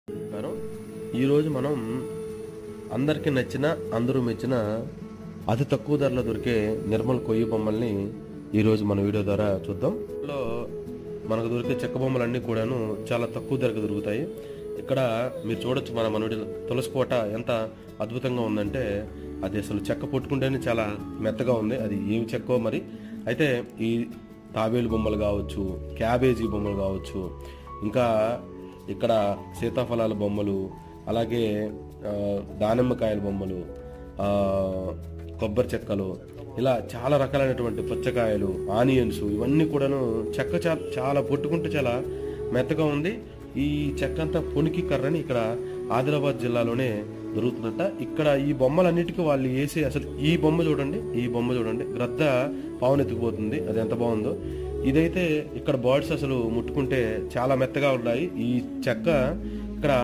నమస్కారం. ఈరోజు మనం అందరికీ నచ్చిన అందరూ మెచ్చిన అతి తక్కువ ధరలో దొరికే నిర్మల్ కొయ్యి బొమ్మల్ని ఈరోజు మన వీడియో ద్వారా చూద్దాం. ఇందులో మనకు దొరికే చెక్క బొమ్మలన్నీ కూడాను చాలా తక్కువ ధరకు దొరుకుతాయి. ఇక్కడ మీరు చూడొచ్చు, మన వీడియో తులసి కోట ఎంత అద్భుతంగా ఉందంటే అది అసలు చెక్క పుట్టుకుంటేనే చాలా మెత్తగా ఉంది. అది ఏమి చెక్కో మరి. అయితే ఈ తాబేలు బొమ్మలు కావచ్చు, క్యాబేజీ బొమ్మలు కావచ్చు, ఇంకా ఇక్కడ సీతాఫలాల బొమ్మలు, అలాగే దానిమ్మకాయల బొమ్మలు, కొబ్బరి చెక్కలు, ఇలా చాలా రకాలైనటువంటి పుచ్చకాయలు, ఆనియన్స్, ఇవన్నీ కూడాను చెక్క చాలా పొట్టుకుంటూ చాలా మెత్తగా ఉంది. ఈ చెక్క అంతా పొనికి కర్రని ఇక్కడ ఆదిలాబాద్ జిల్లాలోనే దొరుకుతుందట. ఇక్కడ ఈ బొమ్మలన్నిటికీ వాళ్ళు వేసి, అసలు ఈ బొమ్మ చూడండి, గ్రద్ద పావునెత్తుకుపోతుంది. అది ఎంత బాగుందో. ఇదైతే ఇక్కడ బర్డ్స్ అసలు ముట్టుకుంటే చాలా మెత్తగా ఉన్నాయి. ఈ చెక్క